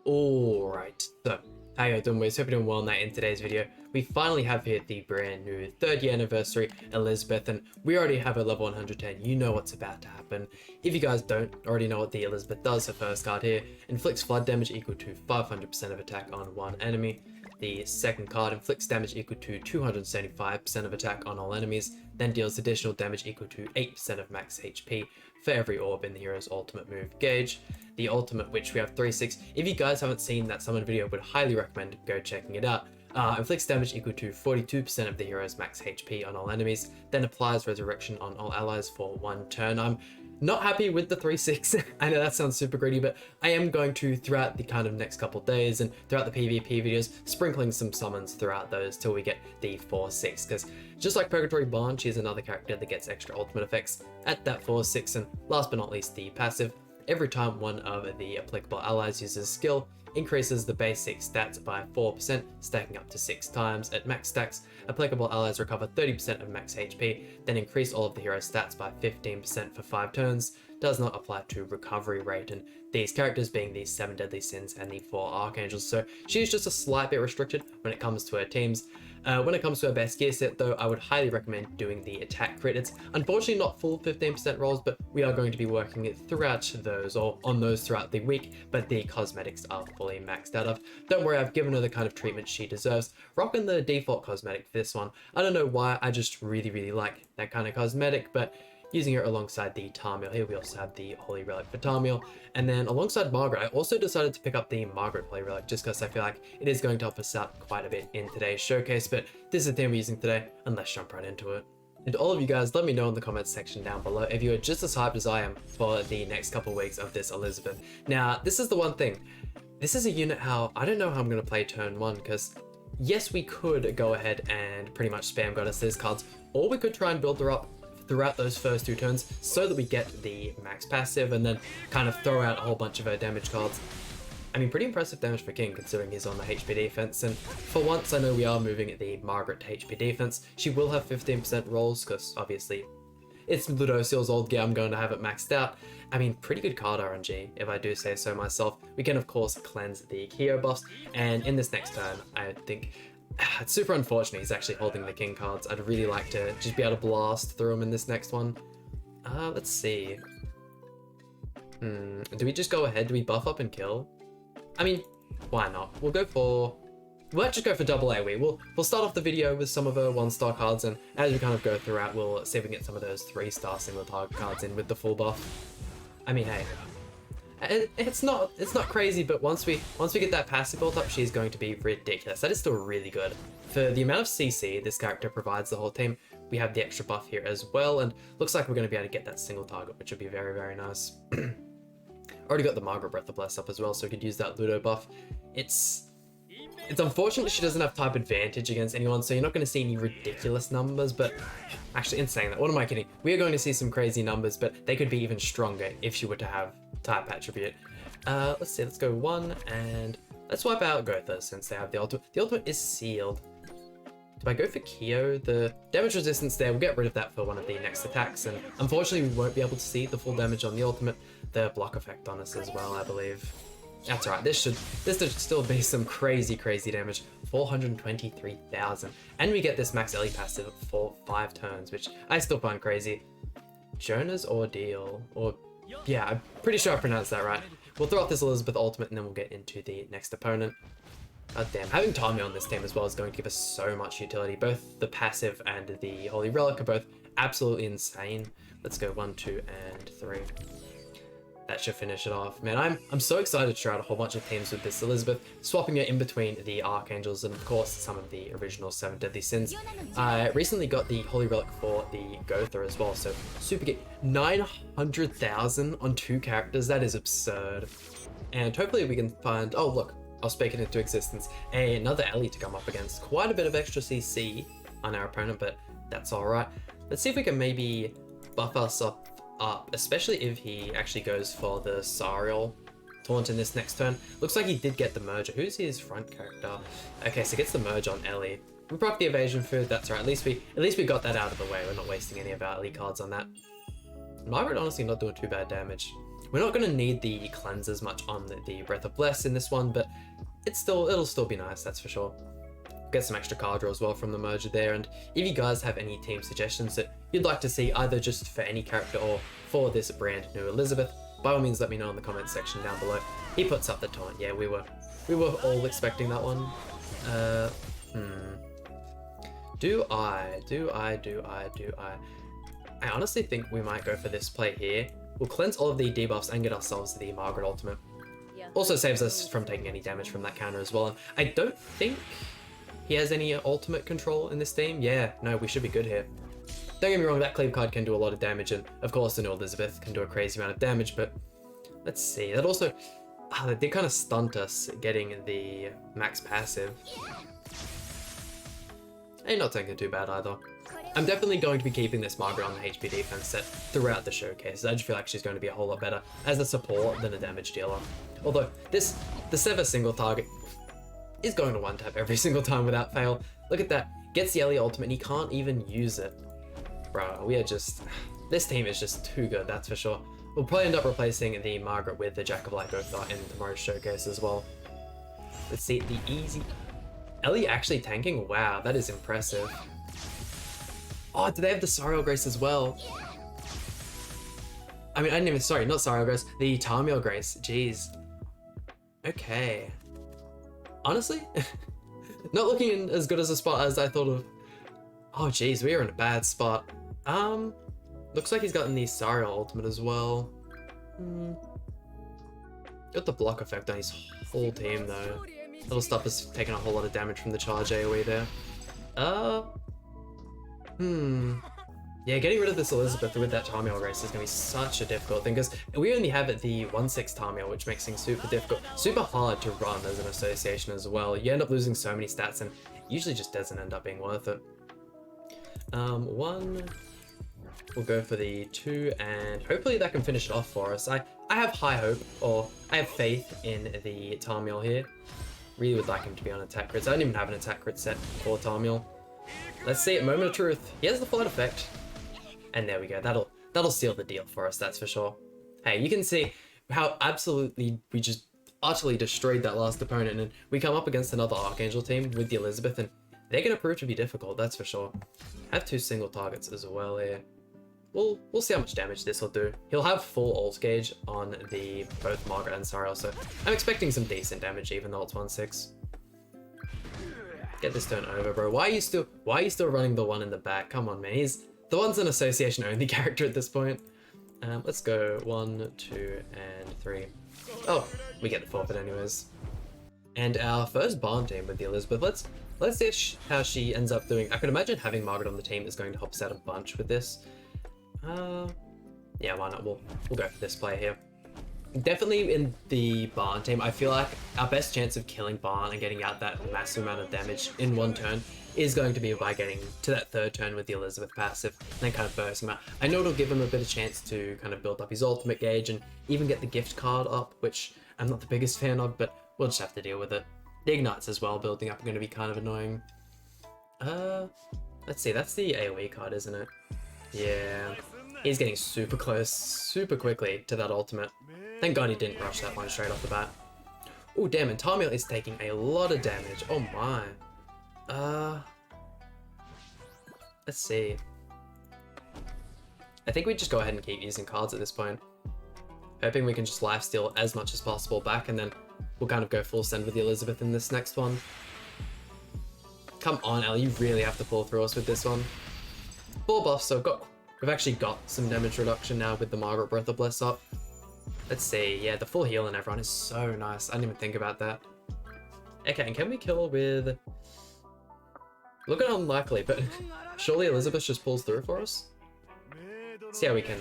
Alright, so how you doing, boys? Hope you're doing well in today's video. We finally have here the brand new 3rd year anniversary Elizabeth, and we already have a level 110. You know what's about to happen. If you guys don't already know what the Elizabeth does, her first card here inflicts flood damage equal to 500% of attack on one enemy. The second card inflicts damage equal to 275% of attack on all enemies, then deals additional damage equal to 8% of max HP for every orb in the hero's ultimate move gauge. The ultimate, which we have 3-6. If you guys haven't seen that summon video, would highly recommend go checking it out. Inflicts damage equal to 42% of the hero's max HP on all enemies, then applies resurrection on all allies for 1 turn. I'm not happy with the 3-6. I know that sounds super greedy, but I am going to, throughout the kind of next couple days and throughout the PvP videos, sprinkling some summons throughout those till we get the 4-6, because just like Purgatory Bond, she's another character that gets extra ultimate effects at that 4-6, and last but not least, the passive. Every time one of the applicable allies uses a skill, increases the basic stats by 4%, stacking up to 6 times. At max stacks, applicable allies recover 30% of max HP, then increase all of the hero's stats by 15% for 5 turns. Does not apply to recovery rate, and these characters being the 7 deadly sins and the 4 archangels, so she's just a slight bit restricted when it comes to her teams. When it comes to her best gear set though, I would highly recommend doing the attack crit. It's unfortunately not full 15% rolls, but we are going to be working it throughout those, or on those throughout the week, but the cosmetics are fully maxed out. Don't worry, I've given her the kind of treatment she deserves. Rocking the default cosmetic for this one. I don't know why, I just really like that kind of cosmetic, but using it alongside the Tarmiel here, we also have the Holy Relic for Tarmiel, and then alongside Margaret, I also decided to pick up the Margaret Holy Relic just because I feel like it is going to help us out quite a bit in today's showcase, but this is the theme we're using today, and let's jump right into it. And all of you guys, let me know in the comments section down below if you are just as hyped as I am for the next couple of weeks of this Elizabeth. Now, this is the one thing. This is a unit how I don't know how I'm going to play turn 1, because yes, we could go ahead and pretty much spam Goddesses cards, or we could try and build her up throughout those first 2 turns so that we get the max passive and then kind of throw out a whole bunch of her damage cards. I mean, pretty impressive damage for King considering he's on the HP defense, and for once I know we are moving the Margaret to HP defense. She will have 15% rolls because obviously it's Ludociel's old gear, I'm going to have it maxed out. I mean, pretty good card RNG, if I do say so myself. We can of course cleanse the Kyo buffs, and in this next turn, I think it's super unfortunate he's actually holding the King cards. I'd really like to just be able to blast through him in this next one. Let's see. Do we just go ahead? Do we buff up and kill? I mean, why not? We'll just go for double AoE. We'll start off the video with some of her 1-star cards, and as we kind of go throughout, we'll see if we can get some of those 3-star single target cards in with the full buff. I mean, hey. It's not crazy, but once we get that passive built up, she's going to be ridiculous. That is still really good. For the amount of CC this character provides the whole team, we have the extra buff here as well, and looks like we're going to be able to get that single target, which would be very nice. Already got the Margaret Breath of Bless up as well, so we could use that Ludo buff. It's unfortunate she doesn't have type advantage against anyone, so you're not going to see any ridiculous numbers, but actually, in saying that, what am I kidding? We are going to see some crazy numbers, but they could be even stronger if she were to have type attribute. Let's see, let's go 1, and let's wipe out Gotha since they have the ultimate. The ultimate is sealed. Do I go for Kyo? The damage resistance there, we'll get rid of that for one of the next attacks, and unfortunately we won't be able to see the full damage on the ultimate. The block effect on us as well, I believe. That's right, this should still be some crazy damage. 423,000. And we get this max Ellie passive for 5 turns, which I still find crazy. Jonah's Ordeal, or yeah, I'm pretty sure I pronounced that right. We'll throw out this Elizabeth ultimate and then we'll get into the next opponent. God damn, having Tommy on this team as well is going to give us so much utility. Both the passive and the Holy Relic are both absolutely insane. Let's go 1, 2, and 3. That should finish it off. Man, I'm so excited to try out a whole bunch of teams with this Elizabeth, swapping it in between the Archangels and of course some of the original 7 deadly sins. I recently got the Holy Relic for the Gotha as well, so super good. 900,000 on 2 characters, that is absurd. And hopefully we can find, oh look, I'll speak it into existence, another Ellie to come up against. Quite a bit of extra CC on our opponent, but that's alright. Let's see if we can maybe buff us up, especially if he actually goes for the Sariel taunt in this next turn. Looks like he did get the merger. Who's his front character? Okay, so he gets the merge on Ellie. We proc the evasion food, that's right. At least we got that out of the way. We're not wasting any of our Ellie cards on that. Margaret honestly not doing too bad damage. We're not going to need the cleanse as much on the Breath of Bless in this one, but it'll still be nice, that's for sure. Get some extra card draw as well from the merger there, and if you guys have any team suggestions that you'd like to see either just for any character or for this brand new Elizabeth, by all means let me know in the comments section down below. He puts up the taunt. Yeah, we were all expecting that one. Do I? I honestly think we might go for this play here. We'll cleanse all of the debuffs and get ourselves the Margaret ultimate. Also saves us from taking any damage from that counter as well. And I don't think he has any ultimate control in this team. Yeah, no, we should be good here. Don't get me wrong, that cleave card can do a lot of damage, and of course the new Elizabeth can do a crazy amount of damage, but let's see. That also, they did kind of stunt us getting the max passive. Ain't not taking it too bad either. I'm definitely going to be keeping this Margaret on the HP defense set throughout the showcase. I just feel like she's going to be a whole lot better as a support than a damage dealer. Although the Sever single target is going to one tap every single time without fail. Look at that. Gets the Ellie ultimate and he can't even use it. Bro, this team is just too good, that's for sure. We'll probably end up replacing the Margaret with the Jack of Light Gothar in tomorrow's showcase as well. Let's see, the easy... Ellie actually tanking? Wow, that is impressive. Oh, do they have the Sariel Grace as well? I mean, I didn't even, sorry, not Sariel Grace, the Tarmiel Grace, jeez. Okay. Honestly, not looking in as good as a spot as I thought of. Oh jeez, we are in a bad spot. Looks like he's gotten the Sariel ultimate as well. Got the block effect on his whole team though. That'll stop us taking a whole lot of damage from the charge AoE there. Yeah, getting rid of this Elizabeth with that Tarmiel Grace is going to be such a difficult thing, because we only have it the 1/6 Tarmiel, which makes things super difficult, super hard to run as an association as well. You end up losing so many stats and it usually just doesn't end up being worth it. We'll go for the 2, and hopefully that can finish it off for us. I have high hope, or I have faith in the Tarmiel here. Really would like him to be on attack crits. I don't even have an attack crit set for Tarmiel. Let's see it, moment of truth. He has the flood effect. And there we go, that'll seal the deal for us, that's for sure. Hey, you can see how absolutely we just utterly destroyed that last opponent, and we come up against another Archangel team with the Elizabeth, and they're gonna prove to be difficult, that's for sure. I have 2 single targets as well here. We'll see how much damage this will do. He'll have full ult gauge on the both Margaret and Sariel, so I'm expecting some decent damage even though it's 1/6. Get this turn over, bro. Why are you still running the one in the back? Come on, man. The one's an association only character at this point. Let's go 1, 2, and 3. Oh, we get the forfeit anyways. And our first barn team with the Elizabeth. Let's see how she ends up doing. I can imagine having Margaret on the team is going to help us out a bunch with this. Yeah, why not? We'll go for this play here. Definitely in the Barn team, I feel like our best chance of killing Barn and getting out that massive amount of damage in one turn is going to be by getting to that 3rd turn with the Elizabeth passive and then kind of burst him out. I know it'll give him a bit of chance to kind of build up his ultimate gauge and even get the gift card up, which I'm not the biggest fan of, but we'll just have to deal with it. The ignites as well building up are going to be kind of annoying. Let's see, that's the AoE card, isn't it? Yeah. He's getting super close, super quickly to that ultimate. Thank God he didn't rush that one straight off the bat. Oh damn, and Tarmiel is taking a lot of damage. Oh my. Let's see. I think we just go ahead and keep using cards at this point. Hoping we can just lifesteal as much as possible back, and then we'll kind of go full send with the Elizabeth in this next one. Come on, Ellie, you really have to pull through us with this one. Full buff, so we've actually got some damage reduction now with the Margaret Breath of Bless up. Let's see, yeah, the full heal and everyone is so nice. I didn't even think about that. Okay, and can we kill with... Looking unlikely, but surely Elizabeth just pulls through for us? See how we can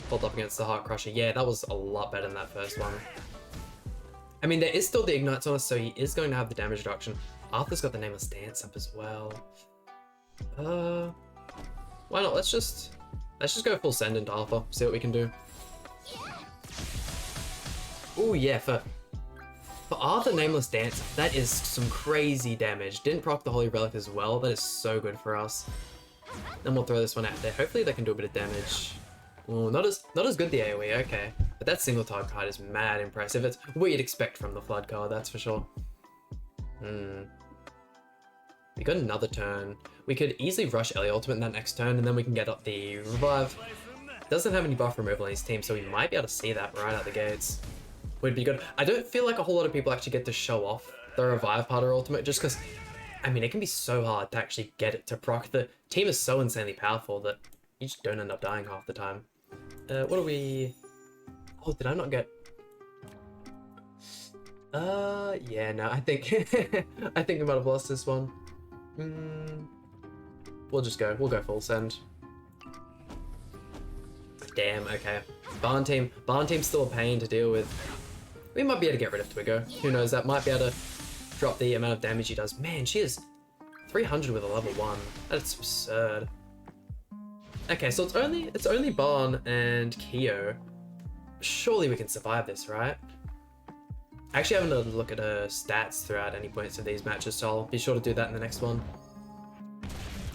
hold up against the Heart Crusher. Yeah, that was a lot better than that first one. I mean, there is still the ignites on us, so he is going to have the damage reduction. Arthur's got the Nameless Dance up as well. Why not? Let's just go full send into Arthur, see what we can do. Oh yeah, for Arthur Nameless Dance, that is some crazy damage. Didn't proc the Holy Relic as well. That is so good for us. Then we'll throw this one out there. Hopefully they can do a bit of damage. Oh, not as good the AoE. Okay, But that single target card is mad impressive. It's what you'd expect from the Flood card, that's for sure. We got another turn. We could easily rush Ellie Ultimate in that next turn, and then we can get up the Revive. Doesn't have any buff removal in his team, so we might be able to see that right out the gates. Would be good. I don't feel like a whole lot of people actually get to show off the Revive part of Ultimate, just because, I mean, it can be so hard to actually get it to proc. The team is so insanely powerful that you just don't end up dying half the time. What are we... Oh, did I not get... yeah, no, I think... I think we might have lost this one. We'll go full send. Damn, okay. Barn team's still a pain to deal with. We might be able to get rid of Twiggo. Who knows, that might be able to drop the amount of damage he does. Man, she is 300 with a level 1. That's absurd. Okay, so it's only Barn and Kyo. Surely we can survive this, right? Actually, I haven't look at her stats throughout any points of these matches, so I'll be sure to do that in the next one.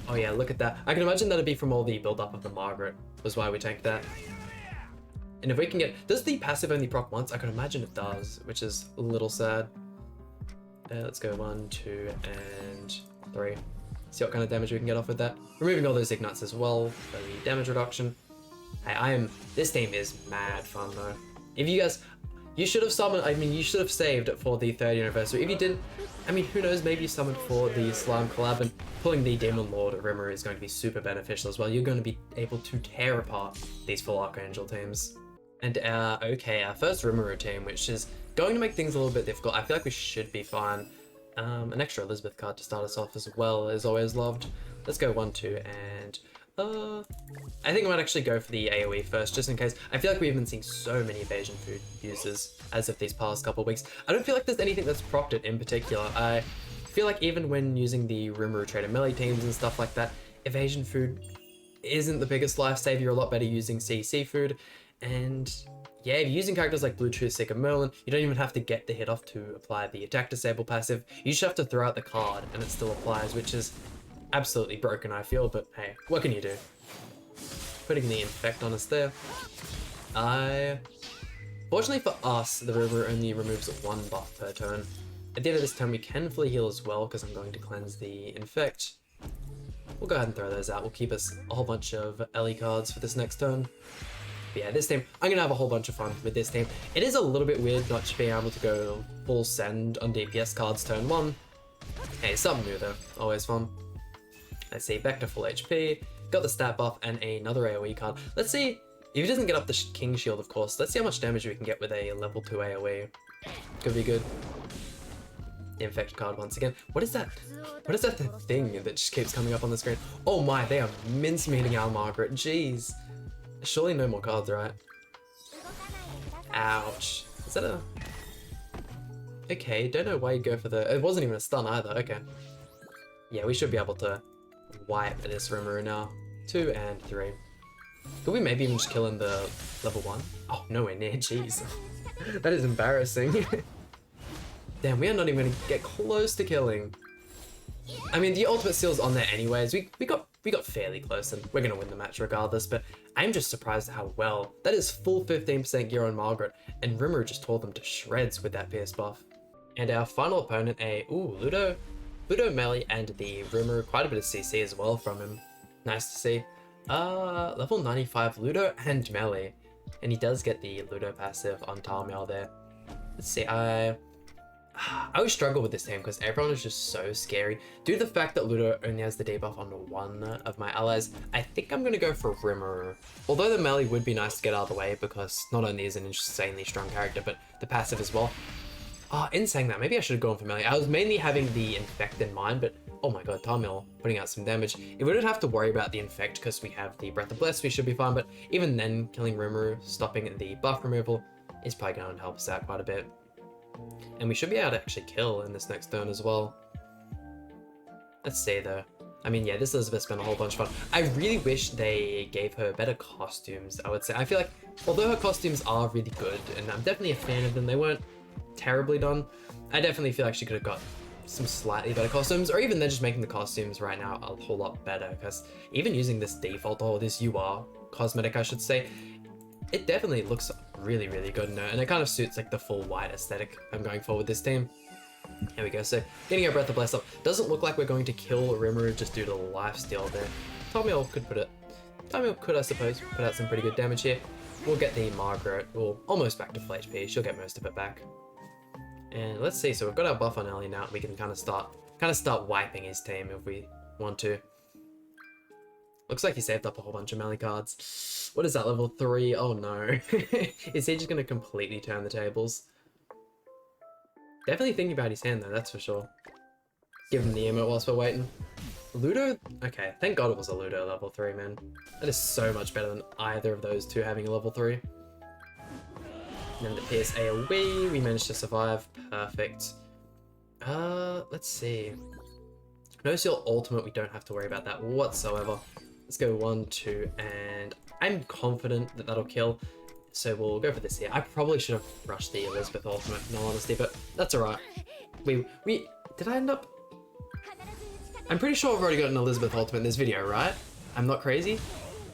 Oh yeah, look at that. I can imagine that'd be from all the build-up of the Margaret, was why we tanked that. And if we can get... Does the passive only proc once? I can imagine it does, which is a little sad. Let's go 1, 2, and 3. See what kind of damage we can get off with that. Removing all those ignites as well for the damage reduction. Hey, this team is mad fun though. If you guys... You should have summoned, I mean, you should have saved for the 3rd anniversary. If you didn't, I mean, who knows, maybe you summoned for the Slime collab, and pulling the Demon Lord Rimmer is going to be super beneficial as well. You're going to be able to tear apart these full Archangel teams. And our first Rimmer team, which is going to make things a little bit difficult. I feel like we should be fine. An extra Elizabeth card to start us off as well is always loved. Let's go 1, 2, and... I think I might actually go for the AoE first, just in case. I feel like we haven't seen so many evasion food users as of these past couple of weeks. I don't feel like there's anything that's procced it in particular. I feel like even when using the Rimuru Trader melee teams and stuff like that, evasion food isn't the biggest life saver. You're a lot better using CC food. And yeah, if you're using characters like Blue Truth, Seeker, Merlin, you don't even have to get the hit off to apply the attack disable passive. You just have to throw out the card and it still applies, which is absolutely broken, I feel, but hey, what can you do? Putting the infect on us there. Fortunately for us, the river only removes 1 buff per turn. At the end of this turn, we can fully heal as well, because I'm going to cleanse the infect. We'll go ahead and throw those out. We'll keep us a whole bunch of Ellie cards for this next turn. But yeah, this team, I'm gonna have a whole bunch of fun with this team. It is a little bit weird not being able to go full send on DPS cards turn 1. Hey, something new though, always fun. Let's see, back to full HP, got the stat buff and another AoE card. Let's see, if he doesn't get up the King Shield, of course, let's see how much damage we can get with a level 2 AoE. Could be good. The infect card once again. What is that? What is that thing that just keeps coming up on the screen? Oh my, they are mincemeating our Margaret, jeez. Surely no more cards, right? Ouch. Is that a... Okay, don't know why you go for the... It wasn't even a stun either, okay. Yeah, we should be able to wipe this Rimuru now. 2 and 3. Could we maybe even just kill in the level 1? Oh, nowhere near, jeez. That is embarrassing. Damn, we are not even gonna get close to killing. I mean, the ultimate seal's on there anyways. We got fairly close and we're gonna win the match regardless, but I'm just surprised at how well. That is full 15% gear on Margaret, and Rimuru just tore them to shreds with that Pierce buff. And our final opponent, Ludo melee and the Rimuru, quite a bit of CC as well from him. Nice to see. Level 95 Ludo and melee. And he does get the Ludo passive on Tile there. Let's see, I always struggle with this team because everyone is just so scary. Due to the fact that Ludo only has the debuff on 1 of my allies, I think I'm gonna go for Rimuru. Although the melee would be nice to get out of the way because not only is an insanely strong character, but the passive as well. In saying that, maybe I should have gone for melee. I was mainly having the infect in mind, but oh my god, Tarmil putting out some damage. If we don't have to worry about the infect because we have the Breath of Bless, we should be fine, but even then, killing Rimuru, stopping the buff removal, is probably going to help us out quite a bit. And we should be able to actually kill in this next turn as well. Let's see though. I mean, yeah, this Elizabeth's been a whole bunch of fun. I really wish they gave her better costumes, I would say. I feel like, although her costumes are really good, and I'm definitely a fan of them, they weren't terribly done. I definitely feel like she could have got some slightly better costumes, or even they're just making the costumes right now a whole lot better, because even using this default, or this UR cosmetic, I should say, it definitely looks really, really good note, and it kind of suits like the full white aesthetic I'm going for with this team. Here we go, so getting our Breath of Bless up. Doesn't look like we're going to kill Rimuru just due to the lifesteal there. Tomio could, I suppose, put out some pretty good damage here. We'll get the Margaret, well, almost back to full HP. She'll get most of it back. And let's see, so we've got our buff on Ellie now. We can kind of start wiping his team if we want to. Looks like he saved up a whole bunch of melee cards. What is that, level 3? Oh no. Is he just going to completely turn the tables? Definitely thinking about his hand though, that's for sure. Give him the emote whilst we're waiting. Ludo? Okay, thank god it was a Ludo level 3, man. That is so much better than either of those two having a level 3. And then the Pierce AoE, we managed to survive. Perfect. Let's see. No Seal Ultimate, we don't have to worry about that whatsoever. Let's go 1, 2, and I'm confident that that'll kill. So we'll go for this here. I probably should have rushed the Elizabeth Ultimate in all honesty, but that's alright. Did I end up? I'm pretty sure I've already got an Elizabeth Ultimate in this video, right? I'm not crazy?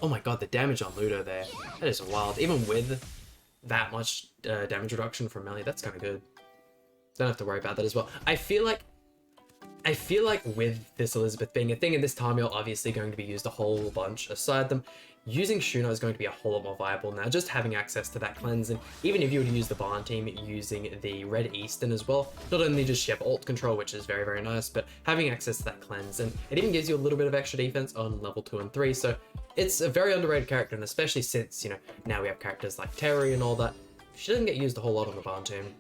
Oh my god, the damage on Ludo there. That is wild. Even with that much damage reduction from melee, that's kind of good. Don't have to worry about that as well. I feel like with this Elizabeth being a thing, and this time you're obviously going to be used a whole bunch aside them, using Shuna is going to be a whole lot more viable now, just having access to that cleanse, and even if you were to use the Barn team using the Red Eastern as well, not only just you have ult control, which is very, very nice, but having access to that cleanse, and it even gives you a little bit of extra defense on level 2 and 3, so it's a very underrated character, and especially since, you know, now we have characters like Terry and all that, she doesn't get used a whole lot on the Barn team.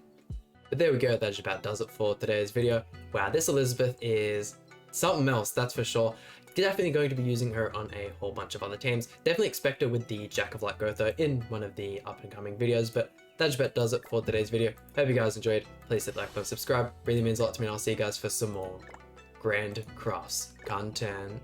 But there we go, that just about does it for today's video. Wow, this Elizabeth is something else, that's for sure. Definitely going to be using her on a whole bunch of other teams. Definitely expect her with the Jack of Light Gotha in one of the up and coming videos, but that just about does it for today's video. Hope you guys enjoyed. Please hit like button, subscribe. Really means a lot to me, and I'll see you guys for some more Grand Cross content.